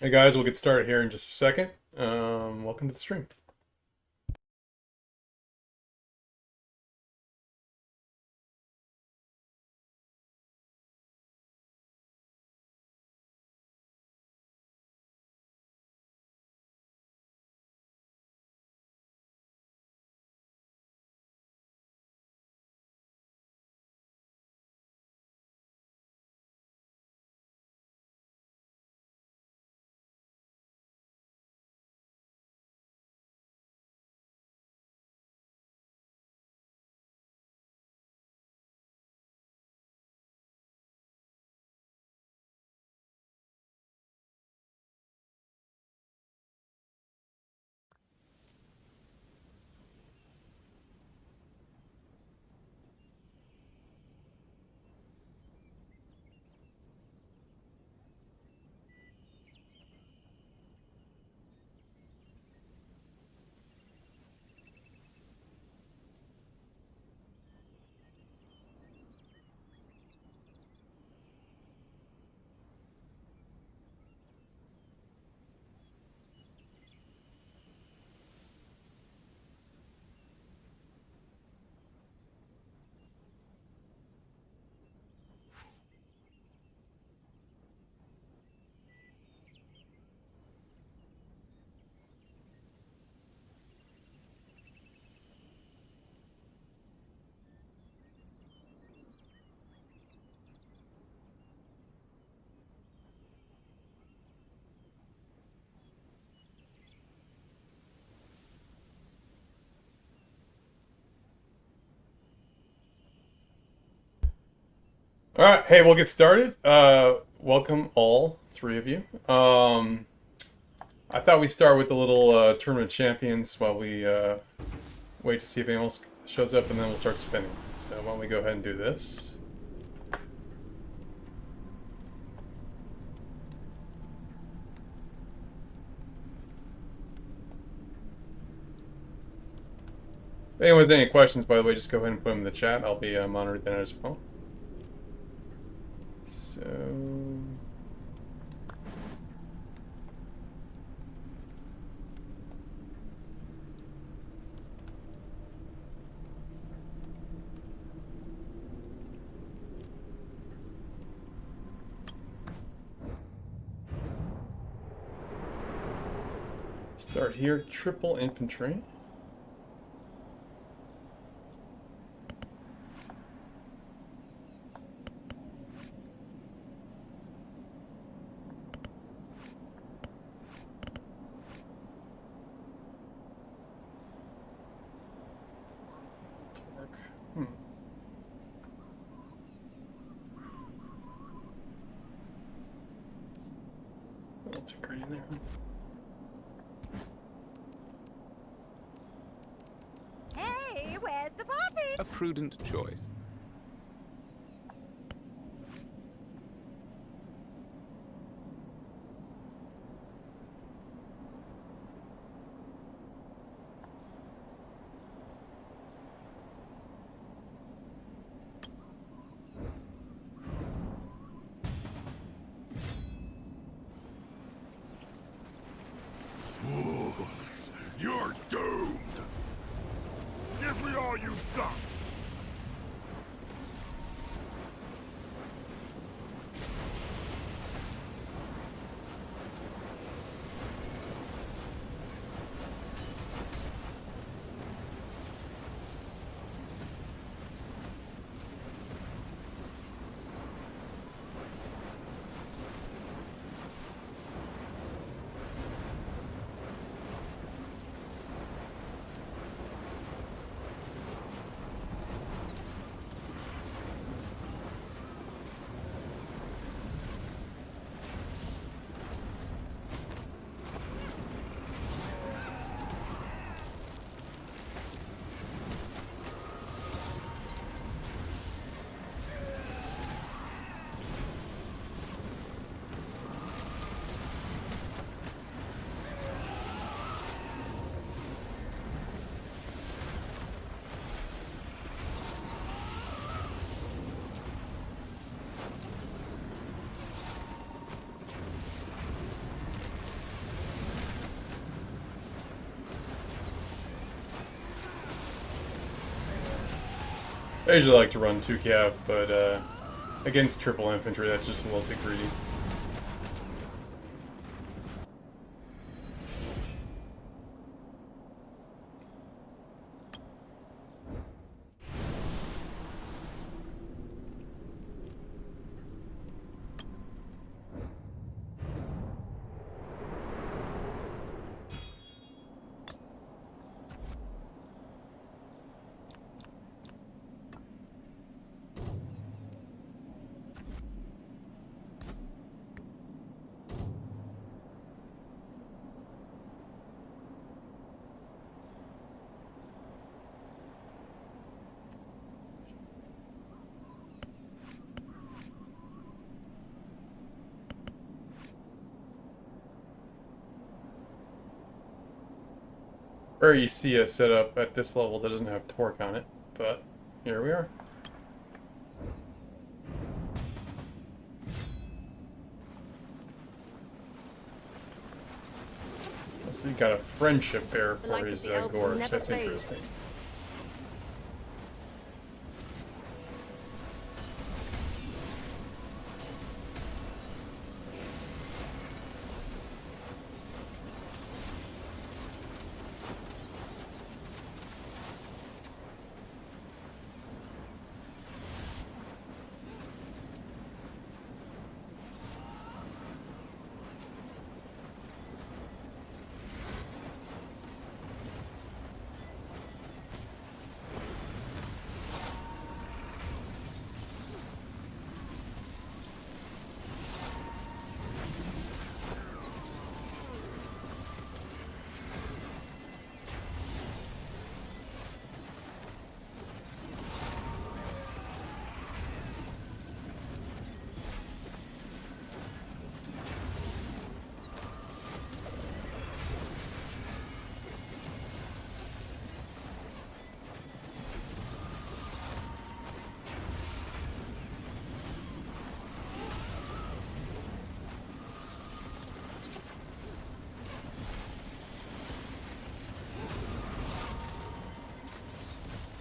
Hey guys, we'll get started here in just a second. Welcome to the stream. All right, hey, we'll get started. Welcome all three of you. I thought we'd start with the little tournament of champions while we wait to see if anyone else shows up, and then we'll start spinning. So why don't we go ahead and do this? If anyone has any questions, by the way, just go ahead and put them in the chat. I'll be monitoring that as well. So. Start here, triple infantry. Hey, where's the party? A prudent choice. Fools! You're doomed! Give me all you've got! I usually like to run 2 cav, but against triple infantry, that's just a little too greedy. Rare you see a setup at this level that doesn't have torque on it, but here we are. So he got a friendship bear for his gorge. That's interesting.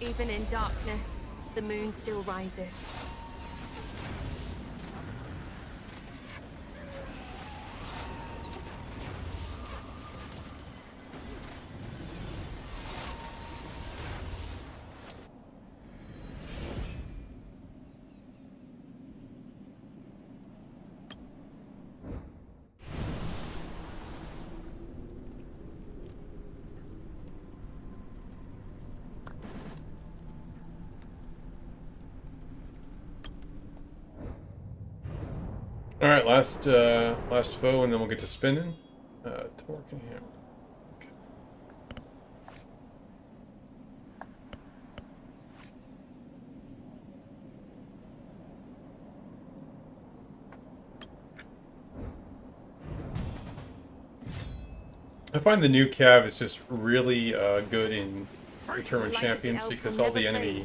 Even in darkness, the moon still rises. All right, last foe, and then we'll get to spinning. Torque and hammer. Okay. I find the new cav is just really good in Tournament Champions because all the enemy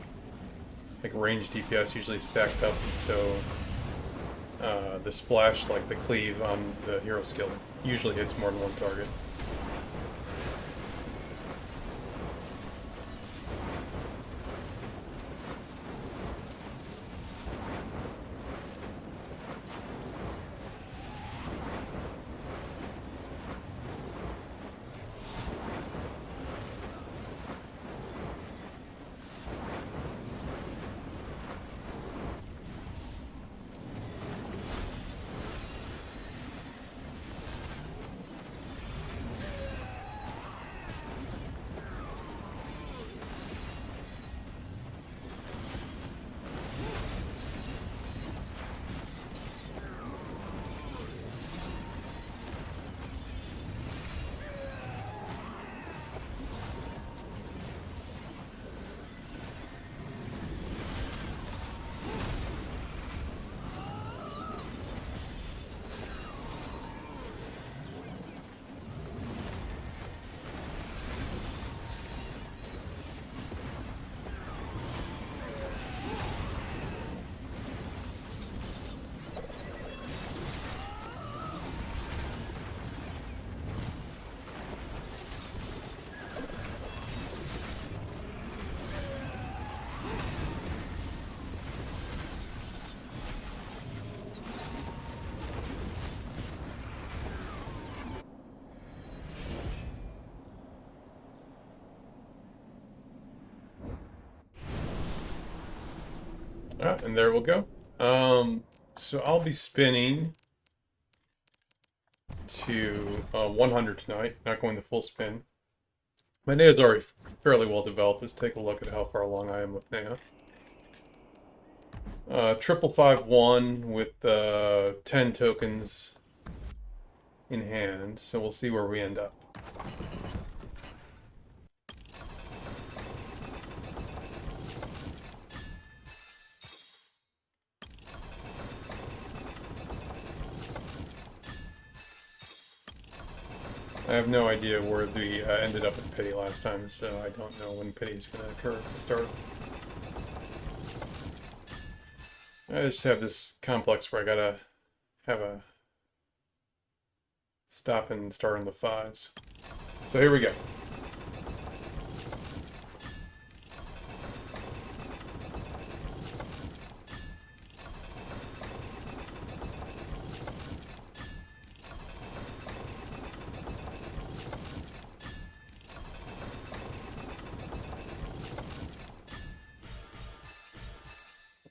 like range DPS usually stacked up, and so the splash, like the cleave on the hero skill, usually hits more than one target. Ah, and there we'll go. So I'll be spinning to 100 tonight, not going the full spin. My Neya is already fairly well developed. Let's take a look at how far along I am with Neya. 551 with 10 tokens in hand, so we'll see where we end up. I have no idea where we ended up with Pity last time, so I don't know when Pity is going to occur to start. I just have this complex where I gotta have a stop and start on the 5s. So here we go.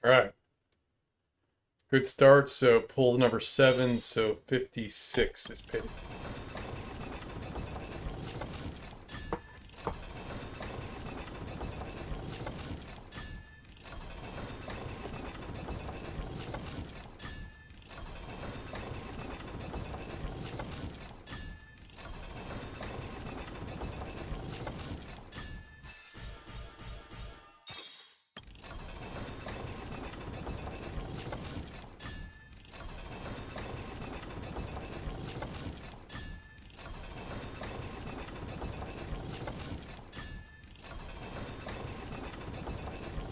Alright. Good start, so pull number 7, so 56 is Pity.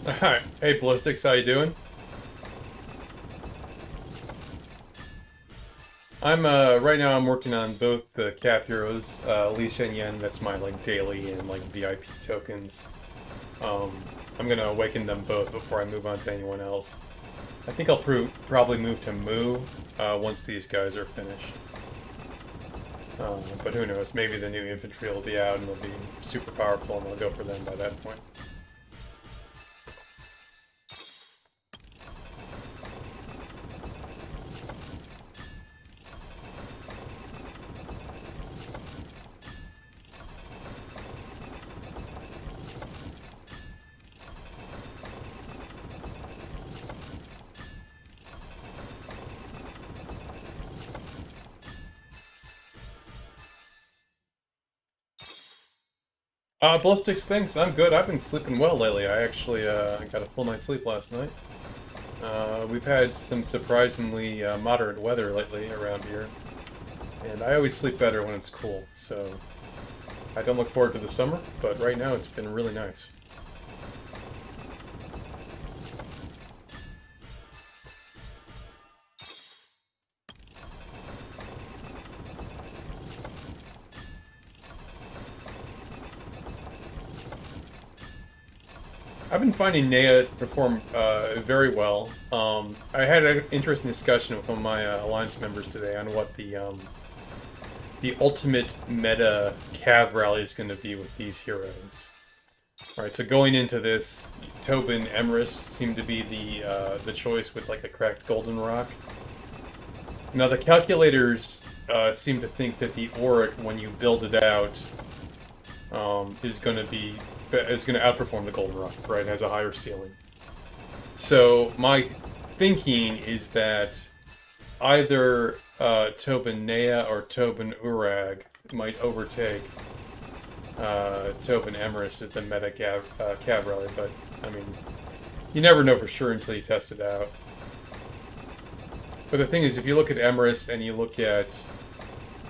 Alright, hey Ballistics, how you doing? Right now I'm working on both the Cap Heroes, Lisha and Yen, that's my, daily and, VIP tokens. I'm gonna awaken them both before I move on to anyone else. I think I'll probably move to Mu, once these guys are finished. But who knows, maybe the new infantry will be out and they'll be super powerful and I'll go for them by that point. Ballistics, thanks. I'm good. I've been sleeping well lately. I actually got a full night's sleep last night. We've had some surprisingly moderate weather lately around here. And I always sleep better when it's cool, so I don't look forward to the summer, but right now it's been really nice. I've been finding Neya perform very well. I had an interesting discussion with one of my Alliance members today on what the ultimate meta Cav rally is going to be with these heroes. Alright, so going into this, Tobin, Emrys seem to be the choice with a cracked golden rock. Now the calculators seem to think that the Auric, when you build it out, is going to outperform the golden rock, right? It has a higher ceiling. So my thinking is that either Tobin Neya or Tobin Urag might overtake Tobin Emrys as the meta Cav rally, but I mean, you never know for sure until you test it out. But the thing is, if you look at Emrys and you look at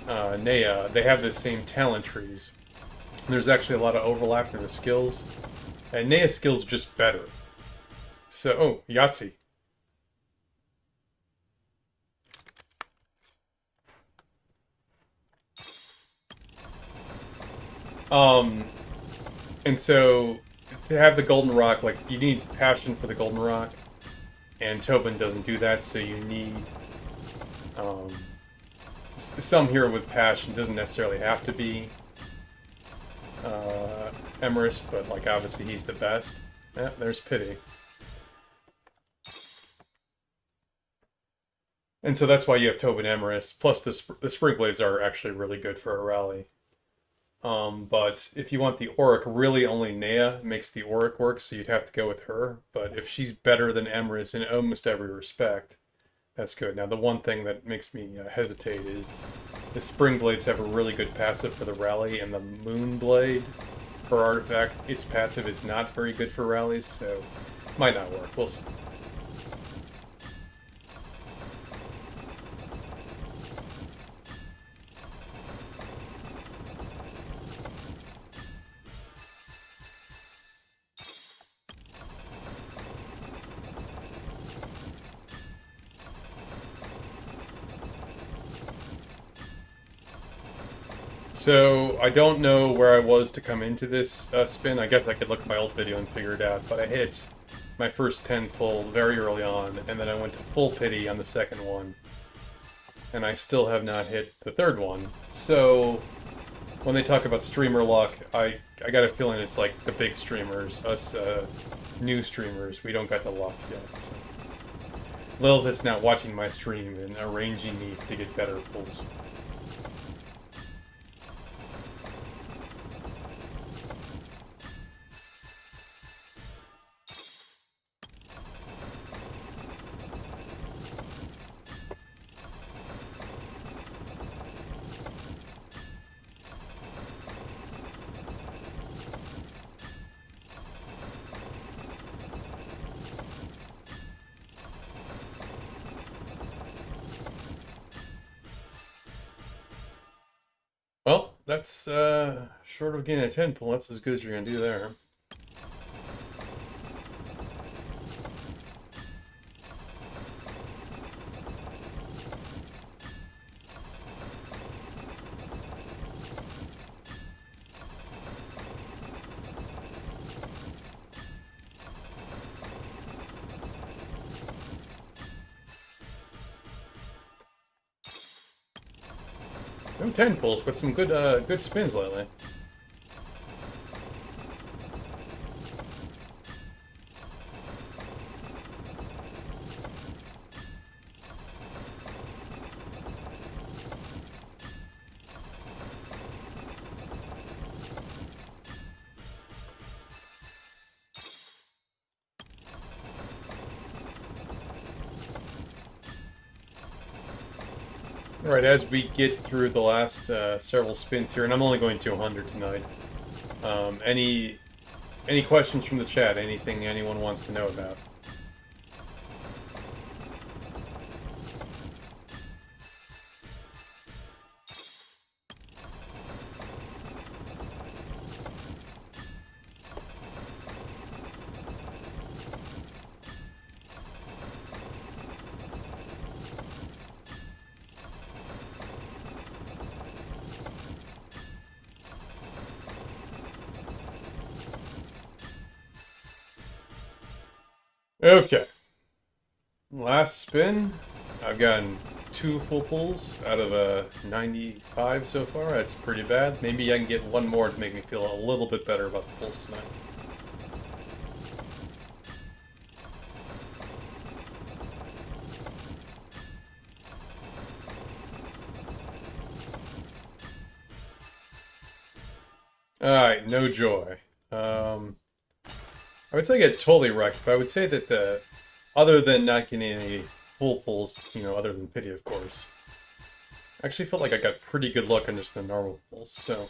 Neya, they have the same talent trees. There's actually a lot of overlap in the skills, and Neya's skills are just better. So, oh, Yahtzee. And so, to have the golden rock, you need passion for the golden rock, and Tobin doesn't do that, so you need, some hero with passion. Doesn't necessarily have to be Emrys, but obviously he's the best. Yeah, there's Pity. And so that's why you have Tobin Emerus. Plus, the Spring Blades are actually really good for a rally. But if you want the Auric, really only Neya makes the Auric work, so you'd have to go with her. But if she's better than Emerus in almost every respect, that's good. Now, the one thing that makes me hesitate is the Spring Blades have a really good passive for the rally, and the Moon Blade, for artifact, its passive is not very good for rallies, so might not work. We'll see. So, I don't know where I was to come into this spin. I guess I could look at my old video and figure it out, but I hit my first 10 pull very early on, and then I went to full pity on the second one. And I still have not hit the third one. So, when they talk about streamer luck, I got a feeling it's like the big streamers, us new streamers, we don't got the luck yet. So. Lilith is now watching my stream and arranging me to get better pulls. Well, that's short of getting a 10 pull. That's as good as you're going to do there. No 10 pulls, but some good spins lately. Alright, as we get through the last several spins here, and I'm only going to 100 tonight, any questions from the chat? Anything anyone wants to know about? Okay. Last spin. I've gotten 2 full pulls out of 95 so far. That's pretty bad. Maybe I can get one more to make me feel a little bit better about the pulls tonight. Alright, no joy. I would say I get totally wrecked, but I would say that other than not getting any full pulls, you know, other than pity, of course, I actually felt like I got pretty good luck on just the normal pulls, so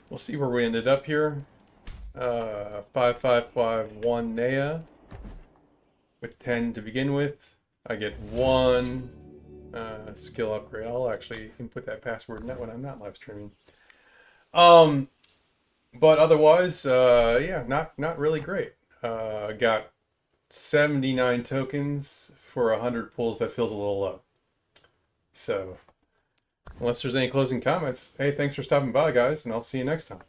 we'll see where we ended up here. 5551 Neya with 10 to begin with. I get 1 skill upgrade. I'll actually input that password when I'm not live streaming. But otherwise, yeah, not really great. Got 79 tokens for 100 pulls. That feels a little low. So, unless there's any closing comments, hey, thanks for stopping by, guys, and I'll see you next time.